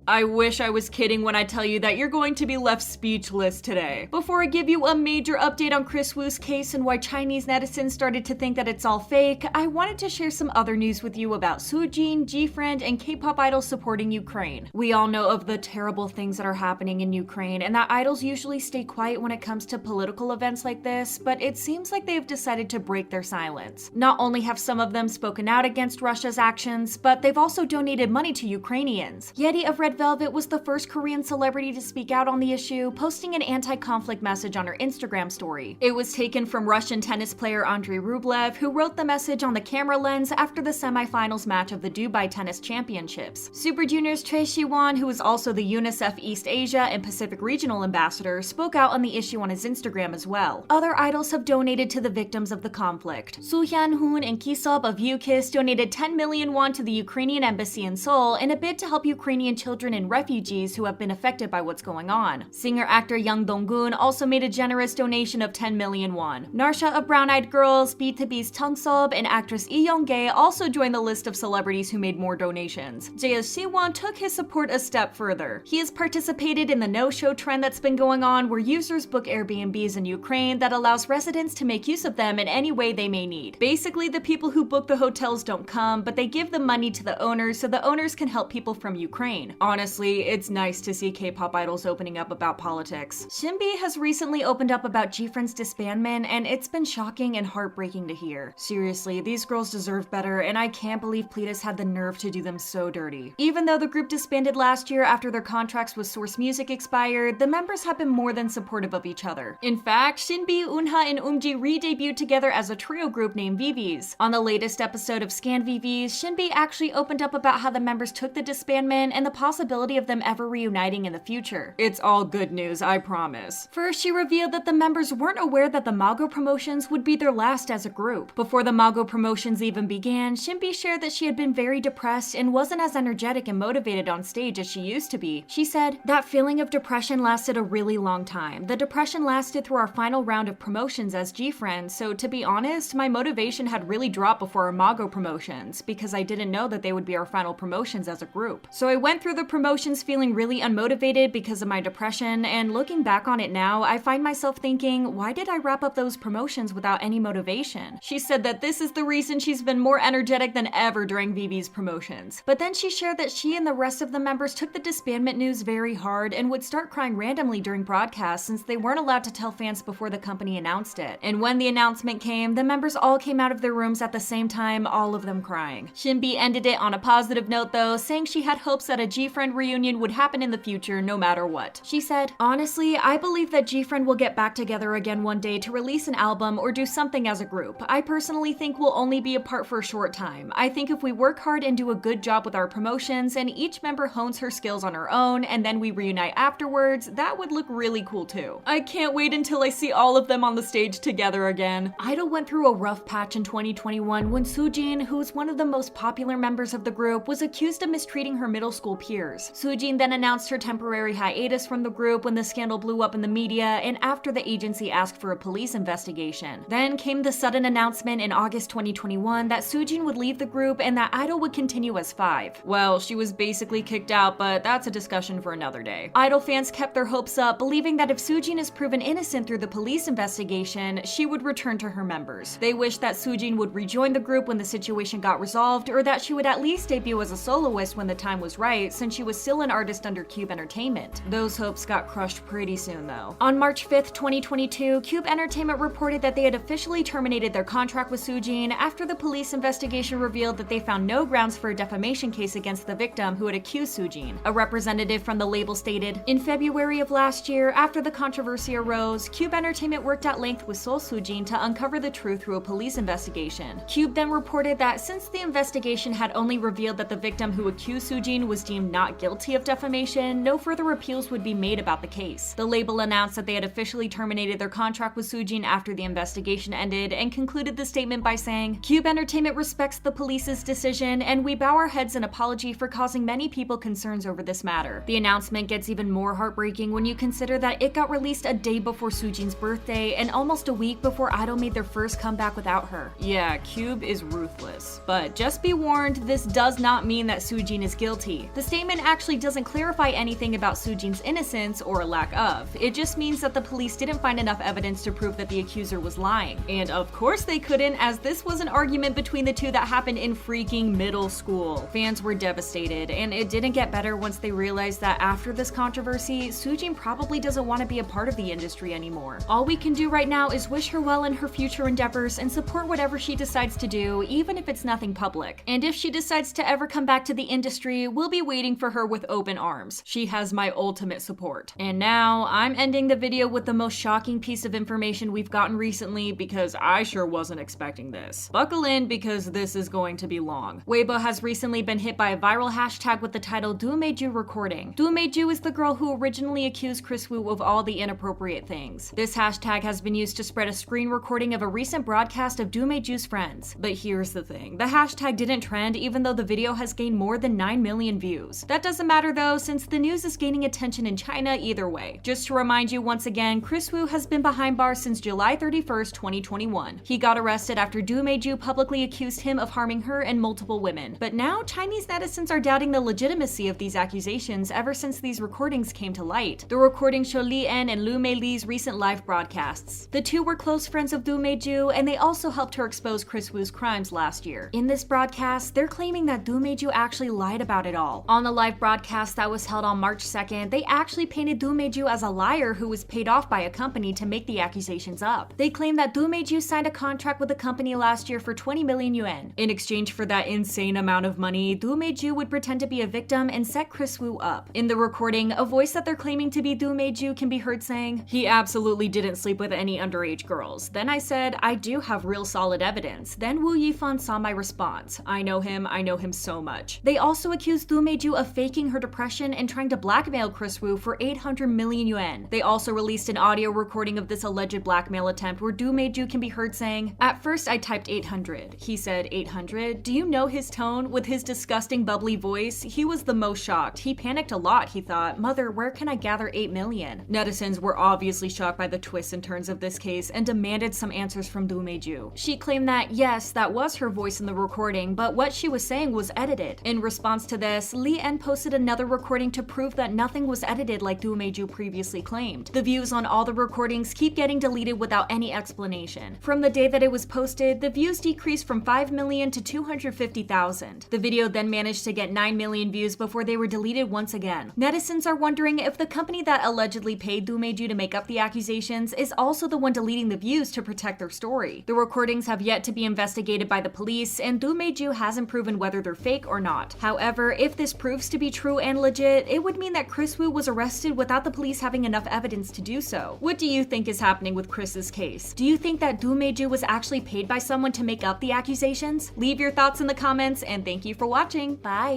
I wish I was kidding when I tell you that you're going to be left speechless today. Before I give you a major update on Kris Wu's case and why Chinese netizens started to think that it's all fake, I wanted to share some other news with you about Soojin, GFriend, and Kpop Idols supporting Ukraine. We all know of the terrible things that are happening in Ukraine, and that idols usually stay quiet when it comes to political events like this, but it seems like they've decided to break their silence. Not only have some of them spoken out against Russia's actions, but they've also donated money to Ukrainians. Yeti of Red Velvet was the first Korean celebrity to speak out on the issue, posting an anti-conflict message on her Instagram story. It was taken from Russian tennis player Andrei Rublev, who wrote the message on the camera lens after the semifinals match of the Dubai Tennis Championships. Super Junior's Choi Siwon, who is also the UNICEF East Asia and Pacific Regional Ambassador, spoke out on the issue on his Instagram as well. Other idols have donated to the victims of the conflict. Soo Hyun-hoon and Kisop of U-KISS donated 10 million won to the Ukrainian embassy in Seoul in a bid to help Ukrainian children and refugees who have been affected by what's going on. Singer-actor Young Dong-gun also made a generous donation of 10 million won. Narsha of Brown Eyed Girls, BTOB's Tungsob, and actress Lee Young-gae also joined the list of celebrities who made more donations. JS Siwon took his support a step further. He has participated in the no-show trend that's been going on, where users book Airbnbs in Ukraine that allows residents to make use of them in any way they may need. Basically, the people who book the hotels don't come, but they give the money to the owners so the owners can help people from Ukraine. Honestly, it's nice to see K-pop idols opening up about politics. Shinbi has recently opened up about GFriend's disbandment, and it's been shocking and heartbreaking to hear. Seriously, these girls deserve better, and I can't believe Pledis had the nerve to do them so dirty. Even though the group disbanded last year after their contracts with Source Music expired, the members have been more than supportive of each other. In fact, Shinbi, Eunha, and Eumji re-debuted together as a trio group named VVs. On the latest episode of Scan VVs, Shinbi actually opened up about how the members took the disbandment and the possibility of them ever reuniting in the future. It's all good news, I promise. First, she revealed that the members weren't aware that the Mago Promotions would be their last as a group. Before the Mago Promotions even began, Shinbi shared that she had been very depressed and wasn't as energetic and motivated on stage as she used to be. She said, "That feeling of depression lasted a really long time. The depression lasted through our final round of promotions as GFriend, so to be honest, my motivation had really dropped before our Mago Promotions, because I didn't know that they would be our final promotions as a group. So I went through the promotions feeling really unmotivated because of my depression, and looking back on it now, I find myself thinking, why did I wrap up those promotions without any motivation?" She said that this is the reason she's been more energetic than ever during VV's promotions. But then she shared that she and the rest of the members took the disbandment news very hard and would start crying randomly during broadcasts since they weren't allowed to tell fans before the company announced it. And when the announcement came, the members all came out of their rooms at the same time, all of them crying. Shinbi ended it on a positive note though, saying she had hopes that a GFriend reunion would happen in the future no matter what. She said, "Honestly, I believe that GFriend will get back together again one day to release an album or do something as a group. I personally think we'll only be apart for a short time. I think if we work hard and do a good job with our promotions and each member hones her skills on her own and then we reunite afterwards, that would look really cool too. I can't wait until I see all of them on the stage together again." Idol went through a rough patch in 2021 when Soojin, who is one of the most popular members of the group, was accused of mistreating her middle school peers. Soojin then announced her temporary hiatus from the group when the scandal blew up in the media and after the agency asked for a police investigation. Then came the sudden announcement in August 2021 that Soojin would leave the group and that Idol would continue as Five. Well, she was basically kicked out, but that's a discussion for another day. Idol fans kept their hopes up, believing that if Soojin is proven innocent through the police investigation, she would return to her members. They wished that Soojin would rejoin the group when the situation got resolved, or that she would at least debut as a soloist when the time was right, since she was still an artist under Kpop Entertainment. Those hopes got crushed pretty soon though. On March 5th, 2022, Kpop Entertainment reported that they had officially terminated their contract with Soojin after the police investigation revealed that they found no grounds for a defamation case against the victim who had accused Soojin. A representative from the label stated, "In February of last year, after the controversy arose, Kpop Entertainment worked at length with Seoul Soojin to uncover the truth through a police investigation. Kpop then reported that since the investigation had only revealed that the victim who accused Soojin was deemed not guilty of defamation, no further appeals would be made about the case." The label announced that they had officially terminated their contract with Soojin after the investigation ended and concluded the statement by saying, "Kpop Entertainment respects the police's decision and we bow our heads in apology for causing many people concerns over this matter." The announcement gets even more heartbreaking when you consider that it got released a day before Soojin's birthday and almost a week before Idol made their first comeback without her. Yeah, Kpop is ruthless. But just be warned, this does not mean that Soojin is guilty. The statement statement actually doesn't clarify anything about Soojin's innocence or lack of. It just means that the police didn't find enough evidence to prove that the accuser was lying. And of course they couldn't, as this was an argument between the two that happened in freaking middle school. Fans were devastated, and it didn't get better once they realized that after this controversy, Soojin probably doesn't want to be a part of the industry anymore. All we can do right now is wish her well in her future endeavors and support whatever she decides to do, even if it's nothing public. And if she decides to ever come back to the industry, we'll be waiting for her with open arms. She has my ultimate support. And now, I'm ending the video with the most shocking piece of information we've gotten recently, because I sure wasn't expecting this. Buckle in, because this is going to be long. Weibo has recently been hit by a viral hashtag with the title "Do meizhu recording." Do meizhu is the girl who originally accused Kris Wu of all the inappropriate things. This hashtag has been used to spread a screen recording of a recent broadcast of Do meizhu's friends. But here's the thing, the hashtag didn't trend even though the video has gained more than 9 million views. That doesn't matter though, since the news is gaining attention in China either way. Just to remind you once again, Kris Wu has been behind bars since July 31st, 2021. He got arrested after Do meizhu publicly accused him of harming her and multiple women. But now Chinese netizens are doubting the legitimacy of these accusations ever since these recordings came to light. The recordings show Li En and Lu Meili's recent live broadcasts. The two were close friends of Do meizhu, and they also helped her expose Kris Wu's crimes last year. In this broadcast, they're claiming that Do meizhu actually lied about it all. On the live broadcast that was held on March 2nd, they actually painted Do meizhu as a liar who was paid off by a company to make the accusations up. They claim that Do meizhu signed a contract with a company last year for 20 million yuan. In exchange for that insane amount of money, Do meizhu would pretend to be a victim and set Kris Wu up. In the recording, a voice that they're claiming to be Do meizhu can be heard saying, "He absolutely didn't sleep with any underage girls. Then I said, I do have real solid evidence. Then Wu Yifan saw my response. I know him so much." They also accused Do meizhu of faking her depression and trying to blackmail Kris Wu for 800 million yuan. They also released an audio recording of this alleged blackmail attempt where Do meizhu can be heard saying, "At first I typed 800. He said 800. Do you know his tone? With his disgusting bubbly voice, he was the most shocked. He panicked a lot. He thought, mother, where can I gather 8 million? Netizens were obviously shocked by the twists and turns of this case and demanded some answers from Do meizhu. She claimed that, yes, that was her voice in the recording, but what she was saying was edited. In response to this, Li En posted another recording to prove that nothing was edited like Do meizhu previously claimed. The views on all the recordings keep getting deleted without any explanation. From the day that it was posted, the views decreased from 5 million to 250,000. The video then managed to get 9 million views before they were deleted once again. Netizens are wondering if the company that allegedly paid Do meizhu to make up the accusations is also the one deleting the views to protect their story. The recordings have yet to be investigated by the police, and Do meizhu hasn't proven whether they're fake or not. However, if this proves to be true and legit, it would mean that Kris Wu was arrested without the police having enough evidence to do so. What do you think is happening with Kris's case? Do you think that Do meizhu was actually paid by someone to make up the accusations? Leave your thoughts in the comments, and thank you for watching. Bye!